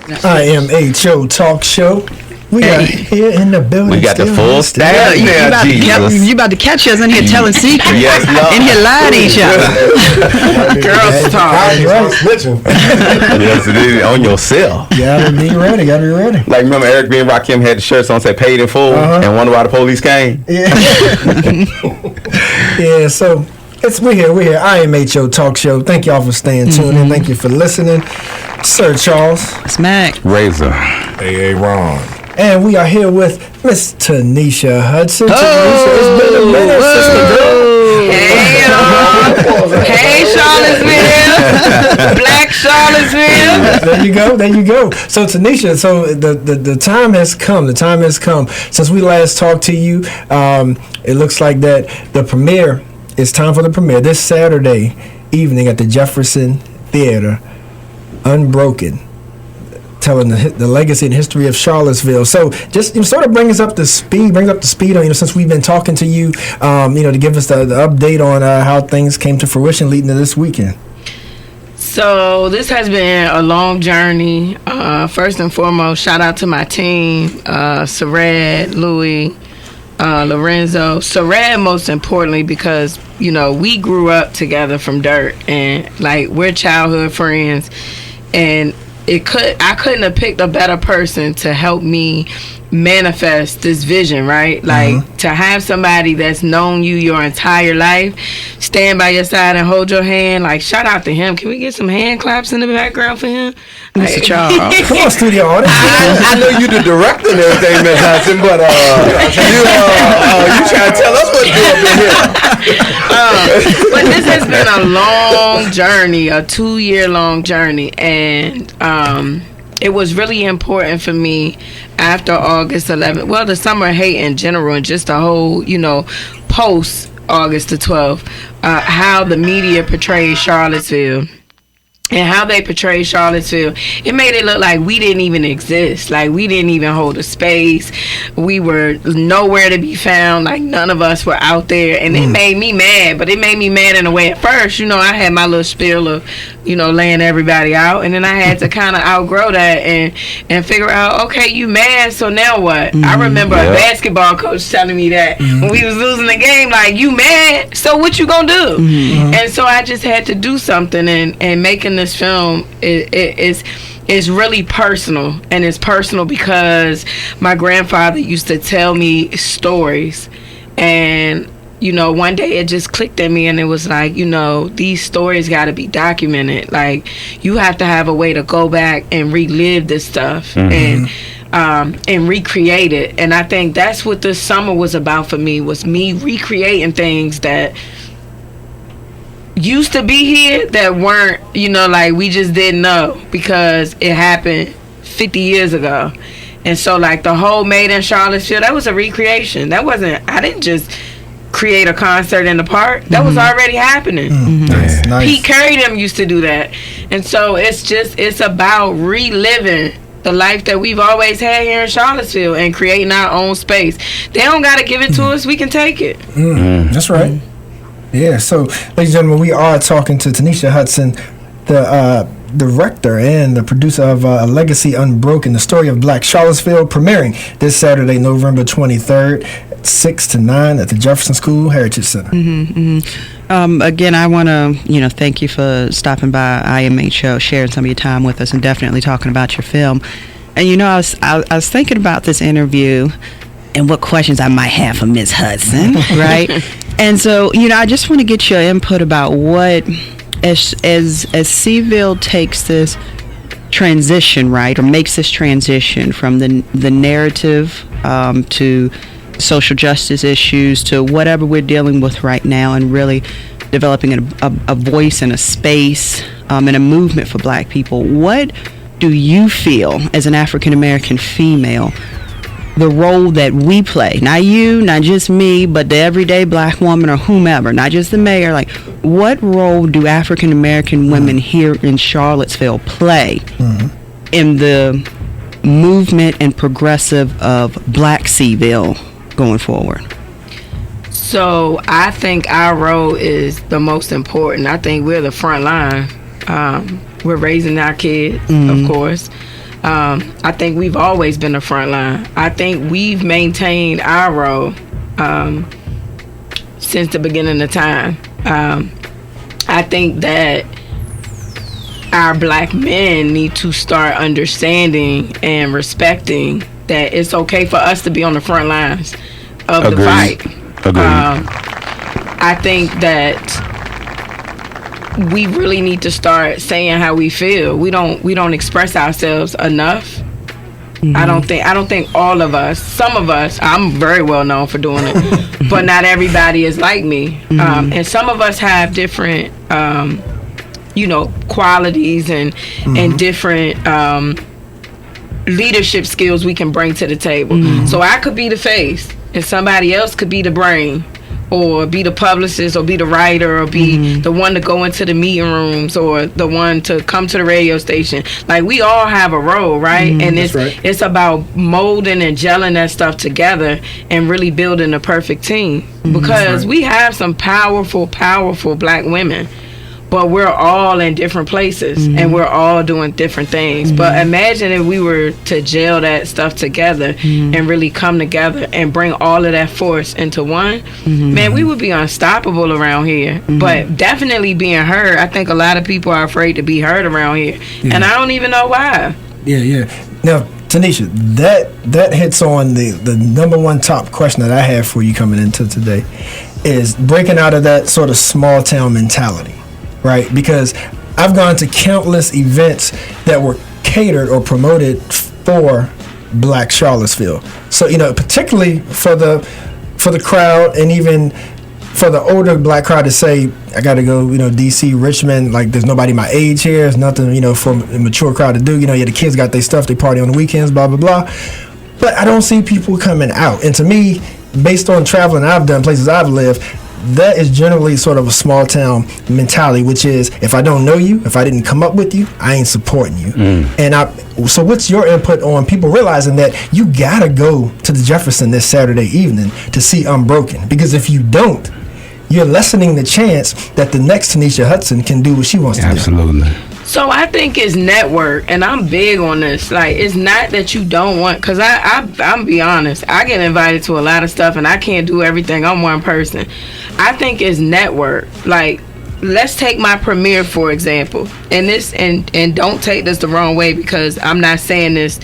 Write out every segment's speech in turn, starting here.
IMHO Talk Show. We are here in the building. We got the full staff. You about to catch us in here telling secrets. Yes, Lord. In here lying to each other. Girls talk. Yes, it is. On your cell. Gotta be ready. Like, remember Eric B. and Rakim had the shirts on say paid in full and wonder why the police came? Yeah. Yeah, so we're here. IMHO Talk Show. Thank y'all for staying tuned in. Thank you for listening. Sir Charles. Smack. Razor. AA Ron. And we are here with Miss Tanisha Hudson. Tanisha, it's been a minute, sister girl. Hey, Charlottesville. Black Charlottesville. There you go. So Tanisha, the time has come. The time has come since we last talked to you. It looks like that the premiere. It's time for the premiere this Saturday evening at the Jefferson Theater. Unbroken. Telling the legacy and history of Charlottesville. So just sort of bring us up to speed on, since we've been talking to you, to give us the update on how things came to fruition leading to this weekend. So this has been a long journey. First and foremost, shout out to my team, Sarad, Louis, Lorenzo. Sarad, most importantly, because, we grew up together from dirt, and like we're childhood friends, and I couldn't have picked a better person to help me manifest this vision, right? Like to have somebody that's known you your entire life stand by your side and hold your hand. Like, shout out to him. Can we get some hand claps in the background for him? Mr. Charles. Come on, studio audience. I know you the director and everything, Miss Hudson, but you trying to tell us what to do up in here. But this has been a long journey, a 2-year long journey, and it was really important for me after August 11th. Well, the summer hate in general, and just the whole, post August the 12th, how the media portrayed Charlottesville. And how they portrayed Charlottesville, it made it look like we didn't even exist. Like, we didn't even hold a space. We were nowhere to be found. Like, none of us were out there. And it made me mad. But it made me mad in a way. At first, I had my little spiel of, laying everybody out. And then I had to kind of outgrow that and figure out, okay, you mad, so now what? I remember a basketball coach telling me that when we was losing the game, like, you mad, so what you gonna do? And so I just had to do something, and making this film is really personal, and it's personal because my grandfather used to tell me stories, and one day it just clicked at me, and it was like, these stories got to be documented. Like, you have to have a way to go back and relive this stuff and recreate it. And I think that's what this summer was about for me, was me recreating things that used to be here that weren't, like we just didn't know because it happened 50 years ago. And so, like, the whole Made in Charlottesville, that was a recreation. I didn't just create a concert in the park. That was already happening. Nice. Pete Curry them used to do that. And so it's about reliving the life that we've always had here in Charlottesville and creating our own space. They don't got to give it to us. We can take it. That's right. Yeah, so, ladies and gentlemen, we are talking to Tanisha Hudson, the director and the producer of A Legacy Unbroken, the story of Black Charlottesville, premiering this Saturday, November 23rd, 6 to 9 at the Jefferson School Heritage Center. Again, I want to, thank you for stopping by IMHO, sharing some of your time with us, and definitely talking about your film. And, I was thinking about this interview and what questions I might have for Ms. Hudson, right? And so, I just want to get your input about what, as Seville takes this transition, right, or makes this transition from the narrative to social justice issues to whatever we're dealing with right now, and really developing a voice and a space and a movement for Black people. What do you feel as an African American female, the role that we play, not you, not just me, but the everyday Black woman or whomever, not just the mayor, like, what role do African American women here in Charlottesville play in the movement and progressive of Black Seville going forward? So I think our role is the most important. I think we're the front line. We're raising our kids, of course. I think we've always been the front line. I think we've maintained our role since the beginning of time. I think that our black men need to start understanding and respecting that it's okay for us to be on the front lines of the fight. I think that we really need to start saying how we feel. We don't express ourselves enough. I don't think all of us. Some of us, I'm very well known for doing it, but not everybody is like me. And some of us have different, qualities and different leadership skills we can bring to the table. So I could be the face, and somebody else could be the brain, or be the publicist, or be the writer, or be the one to go into the meeting rooms, or the one to come to the radio station. Like, we all have a role, right? And it's about molding and gelling that stuff together and really building a perfect team. Because we have some powerful black women, but we're all in different places and we're all doing different things. But imagine if we were to gel that stuff together and really come together and bring all of that force into one. Man, we would be unstoppable around here. But definitely being heard. I think a lot of people are afraid to be heard around here, and I don't even know why. Now, Tanisha, that hits on the number one top question that I have for you coming into today, is breaking out of that sort of small town mentality. Right, because I've gone to countless events that were catered or promoted for Black Charlottesville. So, particularly for the crowd, and even for the older black crowd to say, I got to go, DC, Richmond, like there's nobody my age here. There's nothing, for a mature crowd to do. The kids got their stuff, they party on the weekends, blah, blah, blah. But I don't see people coming out. And to me, based on traveling I've done, places I've lived, that is generally sort of a small town mentality, which is, if I don't know you, if I didn't come up with you, I ain't supporting you. So what's your input on people realizing that you gotta go to the Jefferson this Saturday evening to see Unbroken? Because if you don't, you're lessening the chance that the next Tanisha Hudson can do what she wants to do. Absolutely. So I think it's network, and I'm big on this. Like, it's not that you don't want, because I'm be honest, I get invited to a lot of stuff and I can't do everything. I'm one person. I think it's network. Like, let's take my premiere for example, and don't take this the wrong way, because I'm not saying this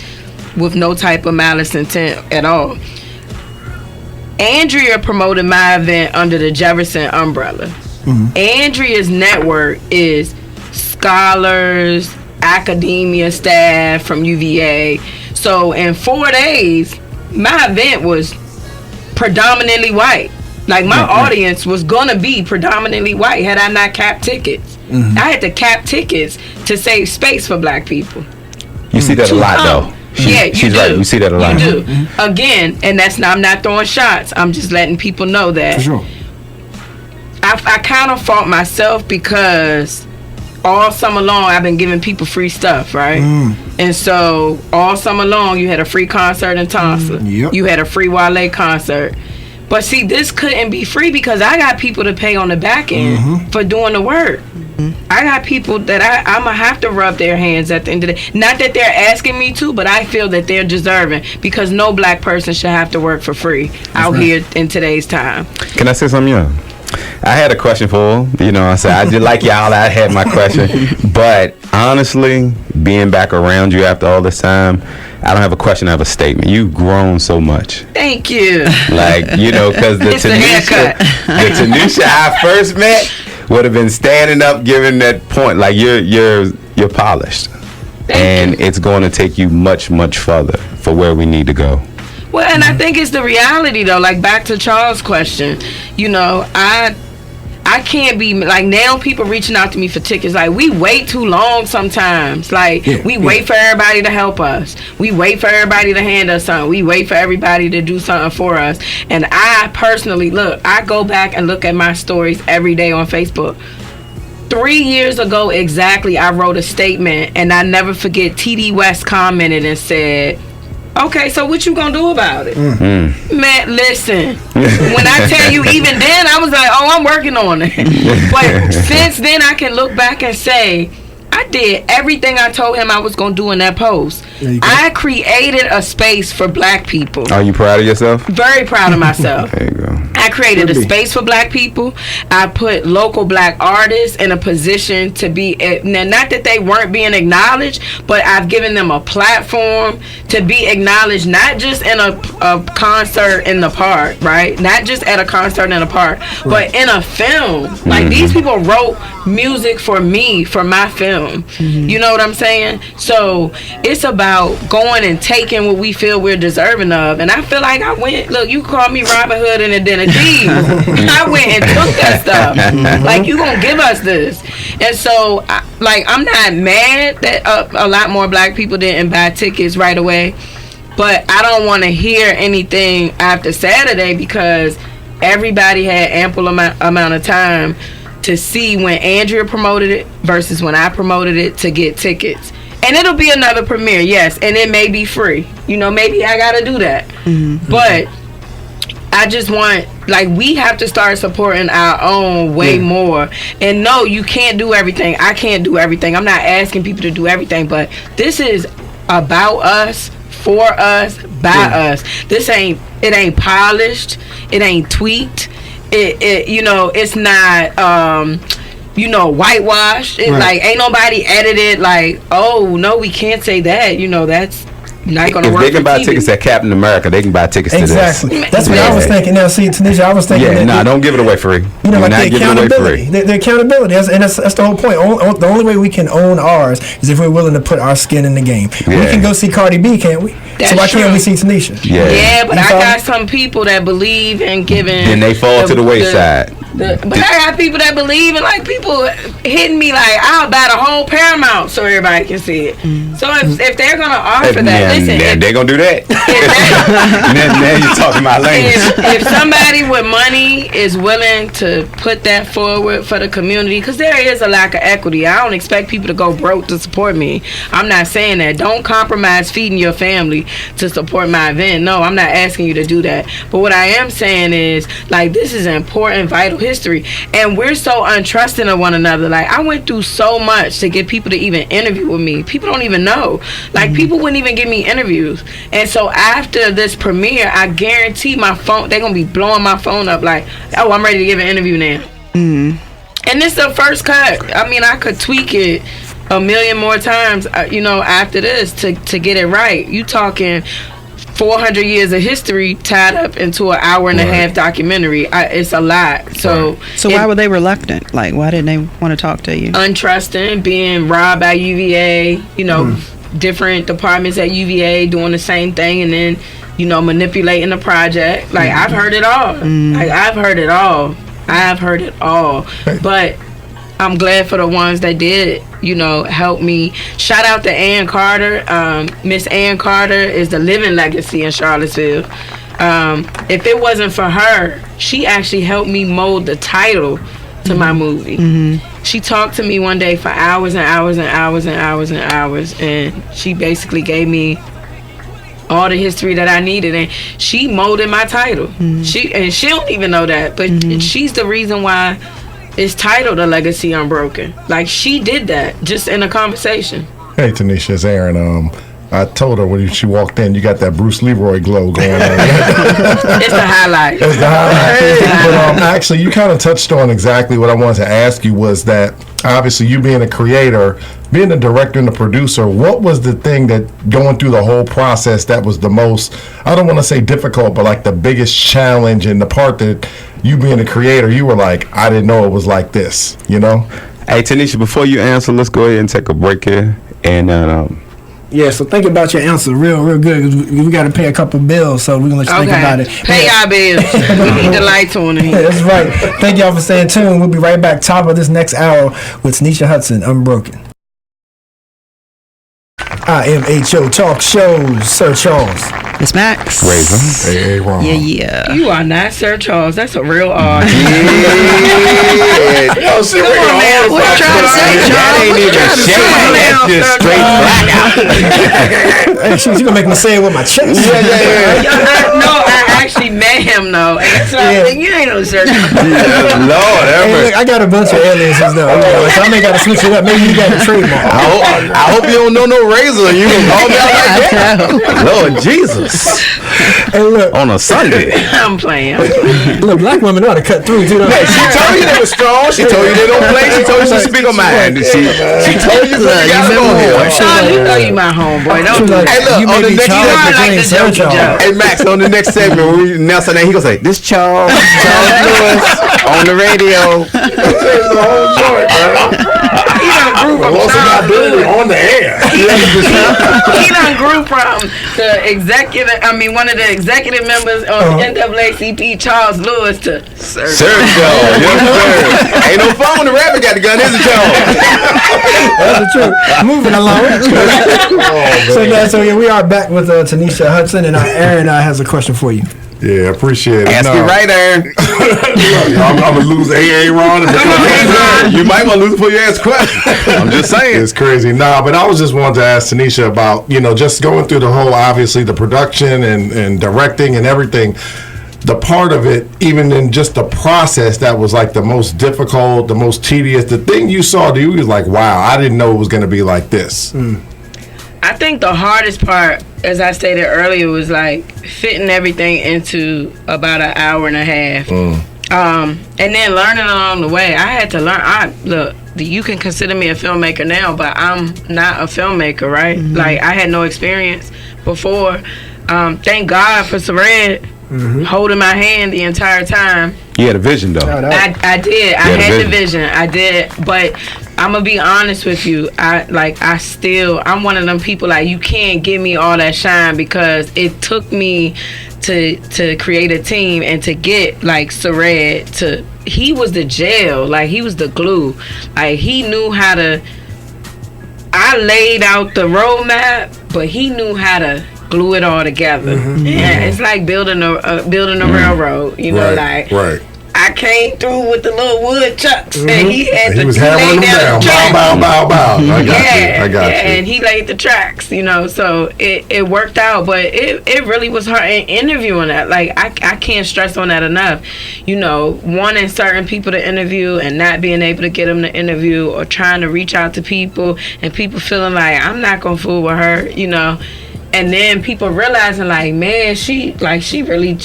with no type of malice intent at all. Andrea promoted my event under the Jefferson umbrella. Andrea's network is scholars, academia staff from UVA. So in 4 days, my event was predominantly white. Like, my audience was gonna be predominantly white had I not capped tickets. I had to cap tickets to save space for black people. You see that a lot, though. She's right. You see that a lot. You do. Again, and I'm not throwing shots. I'm just letting people know that. For sure. I kind of fault myself, because all summer long I've been giving people free stuff, right? And so all summer long you had a free concert in Thompson. You had a free Wale concert. But see, this couldn't be free because I got people to pay on the back end for doing the work. I got people that I'm going to have to rub their hands at the end of the day. Not that they're asking me to, but I feel that they're deserving, because no black person should have to work for free out here in today's time. Can I say something, young? I had a question for her. I said, I just like y'all, I had my question. But honestly, being back around you after all this time, I don't have a question, I have a statement. You've grown so much. Thank you. Like, because the Tanisha I first met would have been standing up giving that point. Like, you're polished. And it's going to take you much, much further for where we need to go. Well, and I think it's the reality, though. Like, back to Charles' question, I can't be like, now people reaching out to me for tickets. Like, we wait too long sometimes. Like, we wait for everybody to help us. We wait for everybody to hand us something. We wait for everybody to do something for us. And I personally, I go back and look at my stories every day on Facebook. 3 years ago exactly, I wrote a statement, and I never forget, TD West commented and said, okay, so what you gonna do about it? Man, listen. When I tell you, even then, I was like, oh, I'm working on it. But since then, I can look back and say, I I did everything I told him I was going to do in that post. I created a space for black people. Are you proud of yourself? Very proud of myself. There you go. I created a space for black people. I put local black artists in a position to be, now not that they weren't being acknowledged, but I've given them a platform to be acknowledged, not just in a concert in the park, right? Not just at a concert in the park, but in a film. Like, these people wrote music for me, for my film. You know what I'm saying? So it's about going and taking what we feel we're deserving of. And I feel like I went, look, you called me Robin Hood and then a thief. I went and took that stuff. Like, you gonna give us this. And so, I'm not mad that a lot more black people didn't buy tickets right away, but I don't want to hear anything after Saturday, because everybody had ample amount of time to see when Andrea promoted it versus when I promoted it to get tickets. And it'll be another premiere, yes, and it may be free. You know, maybe I gotta do that. But I just want, we have to start supporting our own way more. And no, you can't do everything. I can't do everything. I'm not asking people to do everything, but this is about us, for us, by us. It ain't polished. It ain't tweaked. It's not whitewashed. Ain't nobody edited oh no, we can't say that. That's not gonna work. If they can buy tickets at Captain America, they can buy tickets to this. Exactly. That's what I was thinking. Now, see, Tanisha, I was thinking. Don't give it away free. The accountability. The accountability. That's the whole point. The only way we can own ours is if we're willing to put our skin in the game. We can go see Cardi B, can't we? So why can't we see Tanisha? Yeah, but I got some people that believe in giving. Then they fall to the wayside. But I got people that believe in, people hitting me I'll buy the whole Paramount so everybody can see it. So if they're gonna offer that, listen, they're gonna do that. Now you're talking my language. If somebody with money is willing to put that forward for the community, because there is a lack of equity. I don't expect people to go broke to support me. I'm not saying that. Don't compromise feeding your family to support my event. No, I'm not asking you to do that. But what I am saying is, this is important, vital history, and we're so untrusting of one another. I went through so much to get people to even interview with me. People don't even know. People wouldn't even give me interviews. And so after this premiere, I guarantee my phone, they're gonna be blowing my phone up oh, I'm ready to give an interview now. And this is the first cut. I mean, I could tweak it a million more times, after this to get it right. You talking 400 years of history tied up into an hour and a half documentary. It's a lot. So why were they reluctant? Why didn't they want to talk to you? Untrusting, being robbed by UVA, different departments at UVA doing the same thing, and then, manipulating the project. I've heard it all. I've heard it all. But I'm glad for the ones that did, help me. Shout out to Ann Carter. Miss Ann Carter is the living legacy in Charlottesville. If it wasn't for her, she actually helped me mold the title to my movie. She talked to me one day for hours and hours and hours and hours and hours, and she basically gave me all the history that I needed, and she molded my title. She don't even know that, but she's the reason why it's titled A Legacy Unbroken. She did that just in a conversation. Hey, Tanisha, it's Aaron. I told her when she walked in, you got that Bruce Leroy glow going on. It's the highlight. It's the highlight. But actually, you kind of touched on exactly what I wanted to ask you, was that obviously you being a creator, being the director and the producer, what was the thing that going through the whole process that was the most, I don't want to say difficult, but the biggest challenge, and the part that you being a creator, you were I didn't know it was like this, Hey, Tanisha, before you answer, let's go ahead and take a break here. And so think about your answer real good, because we got to pay a couple bills, so we're going to let you think about it. Pay our bills. We need the lights on in here. That's right. Thank y'all for staying tuned. We'll be right back, top of this next hour with Tanisha Hudson, Unbroken. IMHO Talk Shows, Sir Charles. Miss Max. Raven. Hey, Ron. Yeah. You are not Sir Charles. That's a real R. Yo, see, Come on, man. What you trying to say, Charles? That ain't even shade. That's just straight blackout. Hey, she's going to make me say it with my chest. No, I actually met him though, and that's why I think you ain't no sir. Lord, Hey, look, I got a bunch of aliases though. So I may got to switch it up. Maybe you got a trademark. I hope you don't know no razor. You can call me out like that. Lord Jesus. Hey, look, On a Sunday. I'm playing. look, black women know how to cut through too. Hey, she told you they were strong. She told you they don't play. She told you to speak on mind. She told you to gotta go here. Sean, you know you my homeboy. Don't do that. Hey, look, You on may the be next Charles, I but like you the ain't Sir jokey Charles. joke. Hey Max, on the next segment, when we announce her name, he gonna say, "This Charles Lewis on the radio." He done grew from on the air. he done grew from the executive. I mean, one of the executive members of NAACP, Charles Lewis, to Sir. Sergio, yes sir. Ain't no fun when the rabbit got the gun, is it, Charles? That's the truth. Moving along. So yeah, we are back with Tanisha Hudson, and Aaron has a question for you. Yeah, appreciate it. Ask me right, Aaron. I'm gonna lose Aaron. You might want to lose before you ask questions. I'm just saying. It's crazy. Nah, but I was just wanting to ask Tanisha about, just going through the whole, obviously, the production and directing and everything. The part of it, even in just the process, that was like the most difficult, the most tedious. The thing you saw, you was like, wow, I didn't know it was going to be like this. I think the hardest part, as I stated earlier, was like fitting everything into about an hour and a half. And then learning along the way. I had to learn. Look, you can consider me a filmmaker now, but I'm not a filmmaker, right? Like, I had no experience before. Thank God for Sared holding my hand the entire time. You had a vision, though. I did. I had the vision. I did. But I'm gonna be honest with you. I'm one of them people, like, you can't give me all that shine, because it took me to create a team and to get like Sared to. He was the gel. Like, he was the glue. Like, he knew how to. I laid out the roadmap, but he knew how to glue it all together. Yeah, it's like building a railroad. Right. I came through with the little wood chucks, and he had He was hammering them down. Bow. I got you. And he laid the tracks, so it worked out, but it really was hard in interviewing that. Like, I can't stress on that enough. Wanting certain people to interview and not being able to get them to interview, or trying to reach out to people and people feeling like, I'm not gonna fool with her, And then people realizing, like, man, she really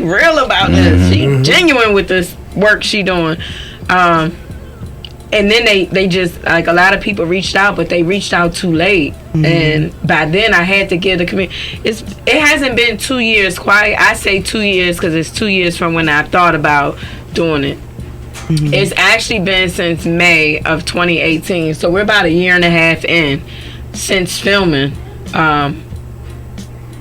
real about this. She genuine with this work she doing. And then they just, like, a lot of people reached out, but they reached out too late. And by then I had to give the community. It hasn't been 2 years quite. I say 2 years because it's 2 years from when I thought about doing it. It's actually been since May of 2018. So we're about a year and a half in since filming.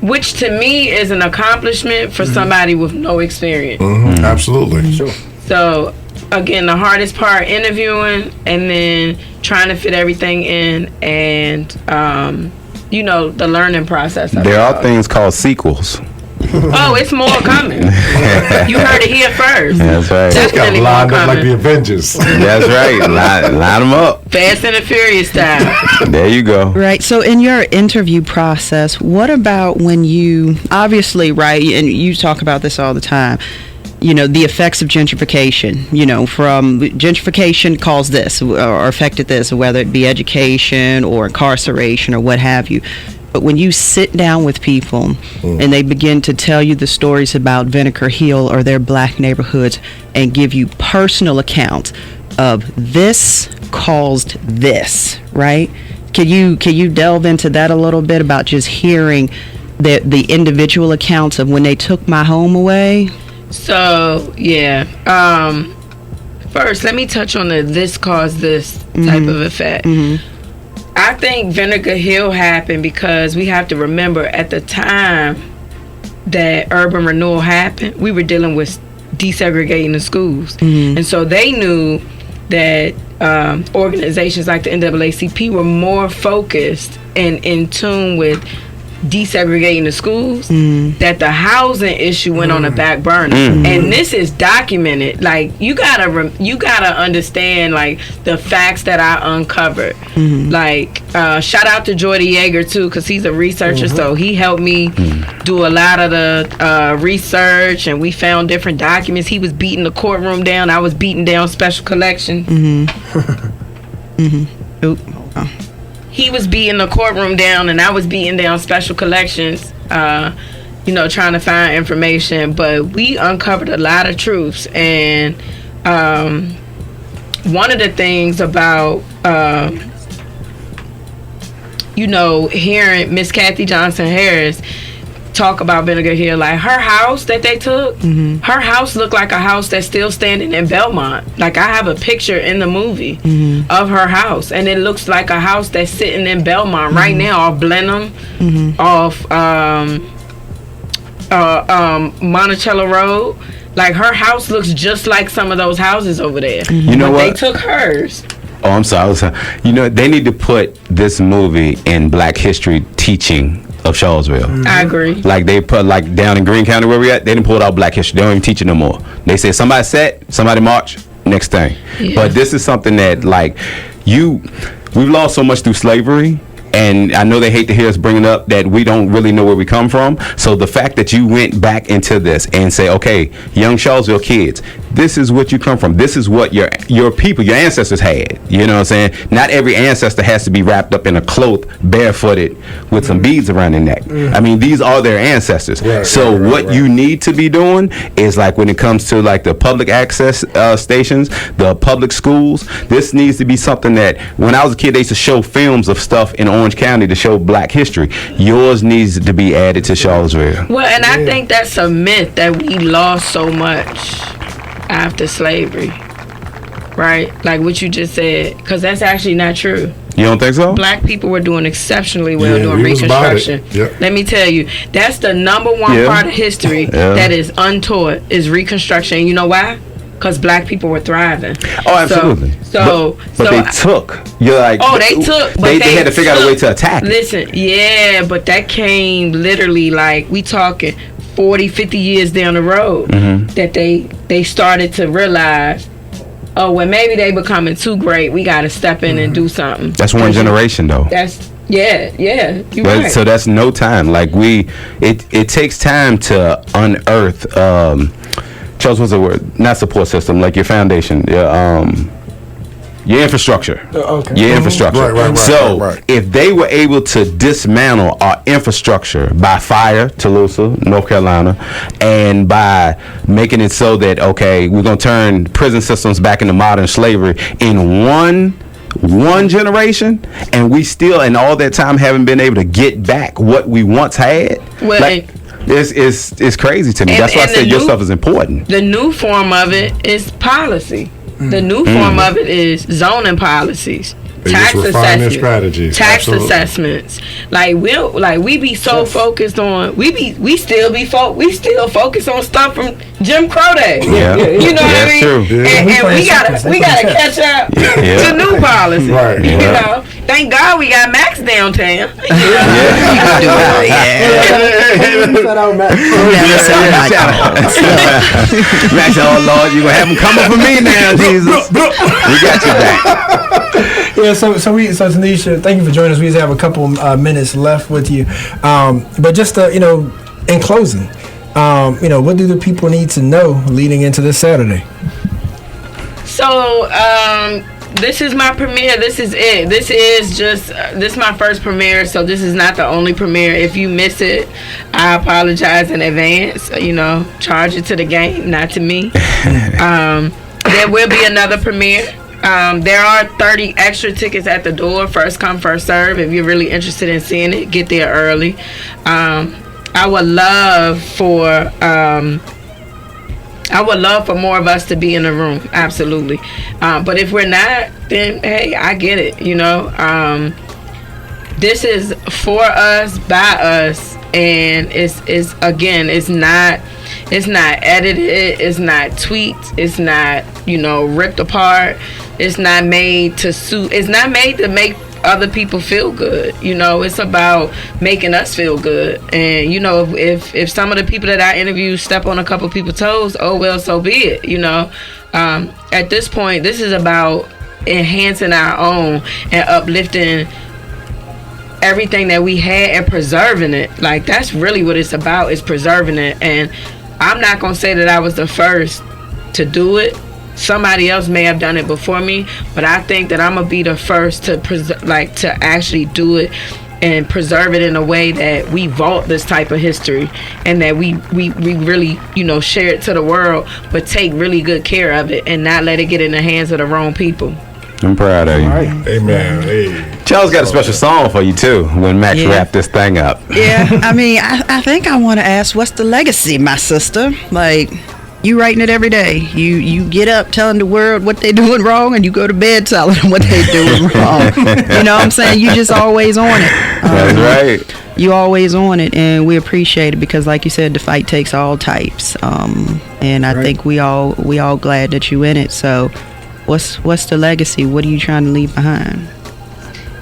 Which to me is an accomplishment for somebody with no experience. Absolutely. Sure. So, again, the hardest part, interviewing, and then trying to fit everything in, and the learning process. There are things called sequels. Oh, it's more coming. You heard it here first. That's right. Definitely more lined up like coming. the Avengers. That's right. Line them up. Fast and the Furious style. There you go. Right. So in your interview process, what about when you, obviously, right, and you talk about this all the time, the effects of gentrification, from gentrification caused this or affected this, whether it be education or incarceration or what have you. But when you sit down with people and they begin to tell you the stories about Vinegar Hill or their black neighborhoods and give you personal accounts of this caused this, right? Can you delve into that a little bit about just hearing the individual accounts of when they took my home away? So, yeah. First, let me touch on the this caused this type of effect. I think Vinegar Hill happened because we have to remember at the time that urban renewal happened, we were dealing with desegregating the schools. And so they knew that organizations like the NAACP were more focused and in tune with desegregating the schools, that the housing issue went on the back burner. And this is documented. Like, you gotta understand, like, the facts that I uncovered. Like, shout out to Jordy Yeager too, because he's a researcher, so he helped me do a lot of the research, and we found different documents. He was beating the courtroom down, I was beating down special collections. He was beating the courtroom down, and I was beating down special collections, you know, trying to find information. But we uncovered a lot of truths. And one of the things about, you know, hearing Miss Kathy Johnson Harris talk about Vinegar Hill, like, her house that they took, her house looked like a house that's still standing in Belmont. Like, I have a picture in the movie of her house, and it looks like a house that's sitting in Belmont right now, off Blenheim, off Monticello Road. Like, her house looks just like some of those houses over there. You know what? They took hers. Oh, I'm sorry. You know, they need to put this movie in Black history teaching of Charlottesville. I agree. Like, they put, like, down in Greene County where we at, they didn't pull it out Black history. They don't even teach it no more. They say somebody set, somebody march, next thing. But this is something that, like, we've lost so much through slavery. And I know they hate to hear us bringing up that we don't really know where we come from. So the fact that you went back into this and say, okay, young Charlottesville kids, this is what you come from. This is what your people, your ancestors had. You know what I'm saying? Not every ancestor has to be wrapped up in a cloth, barefooted, with some beads around their neck. I mean, these are their ancestors. So what you need to be doing is, like, when it comes to, like, the public access stations, the public schools, this needs to be something that, when I was a kid, they used to show films of stuff in Orange County to show Black history. Yours needs to be added to Charlottesville. Well, and I think that's a myth that we lost so much after slavery, right? Like what you just said, because that's actually not true. You don't think so? Black people were doing exceptionally well during Reconstruction. Let me tell you, that's the number one part of history that is untaught, is Reconstruction. And you know why? Because Black people were thriving. Oh, absolutely. But they took. You're like, they took. But they had to figure out a way to attack. Listen, but that came literally, like, we talking 40, 50 years down the road, that they started to realize, oh, well, maybe they becoming too great. We got to step in and do something. That's one generation, though. That's you're right. So that's no time. Like, it takes time to unearth. Charles, what's the word? Not support system, like your foundation, your infrastructure. Your infrastructure. Right. If they were able to dismantle our infrastructure by fire, Toulouse, North Carolina, and by making it so that, okay, we're going to turn prison systems back into modern slavery in one generation, and we still, in all that time, haven't been able to get back what we once had. Well, like, it's crazy to me. That's why I said your stuff is important. The new form of it is policy. The new form of it is zoning policies. Tax assessments, assessments. Like we be so focused on we still focus on stuff from Jim Crow days. You know what I mean? True. And we gotta catch up to new policy. Right. You know, thank God we got Max downtown. Max, oh Lord, you gonna have him come up for me now, Jesus. We got you back. So Tanisha, thank you for joining us. We just have a couple minutes left with you, but just in closing, what do the people need to know leading into this Saturday? So this is my premiere. This is it. This is my first premiere, so this is not the only premiere. If you miss it, I apologize in advance. Charge it to the game, not to me. There will be another premiere. There are 30 extra tickets at the door. First come, first serve. If you're really interested in seeing it, get there early. I would love for more of us to be in the room. Absolutely. But if we're not, then hey, I get it. This is for us, by us, and it's not edited, it's not tweaked, it's not ripped apart, it's not made to suit, it's not made to make other people feel good. You know, it's about making us feel good. And you know, if some of the people that I interview step on a couple people's toes, oh well, so be it. You know, at this point, this is about enhancing our own and uplifting everything that we had and preserving it. Like, that's really what it's about, is preserving it. And I'm not gonna say that I was the first to do it. Somebody else may have done it before me, but I think that I'm gonna be the first to to actually do it and preserve it in a way that we vault this type of history, and that we really, you know, share it to the world, but take really good care of it and not let it get in the hands of the wrong people. I'm proud of you. All right. Amen. Hey. Charles got a special song for you too when Max wrapped this thing up. Yeah, I mean, I think I want to ask, what's the legacy, my sister? Like, you writing it every day. You get up telling the world what they doing wrong, and you go to bed telling them what they doing wrong. You know what I'm saying? You just always on it. That's right. You always on it, and we appreciate it because, like you said, the fight takes all types. And I think we all glad that you in it. So, what's the legacy? What are you trying to leave behind?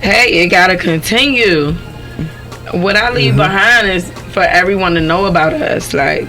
Hey, it gotta continue. What I leave behind is for everyone to know about us. Like,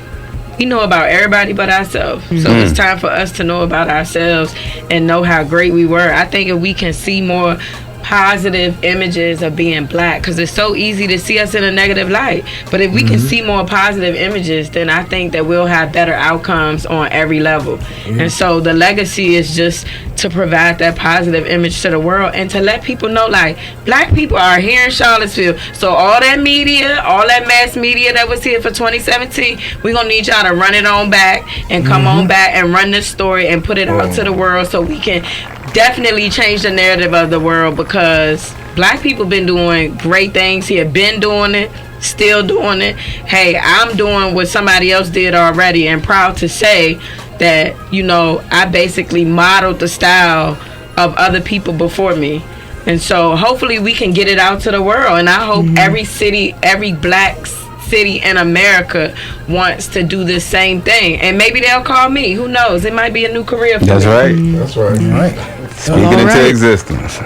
we know about everybody but ourselves. So it's time for us to know about ourselves and know how great we were. I think if we can see more positive images of being black, because it's so easy to see us in a negative light, but if we can see more positive images, then I think that we'll have better outcomes on every level. And so the legacy is just to provide that positive image to the world and to let people know, like, black people are here in Charlottesville. So all that media, all that mass media that was here for 2017, we're gonna need y'all to run it on back and come on back and run this story and put it out to the world, so we can definitely change the narrative of the world, because black people been doing great things here, been doing it, still doing it. Hey, I'm doing what somebody else did already, and proud to say that, you know, I basically modeled the style of other people before me. And so hopefully we can get it out to the world, and I hope every city, every black city in America wants to do the same thing, and maybe they'll call me. Who knows? It might be a new career for me. That's right. That's right. All right. Speaking into existence.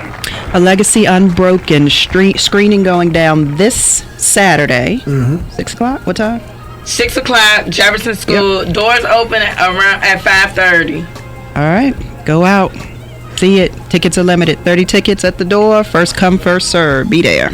A Legacy Unbroken screening going down this Saturday. 6 o'clock? What time? 6 o'clock, Jefferson School. Doors open at 5:30. All right. Go out. See it. Tickets are limited. 30 tickets at the door. First come, first serve. Be there.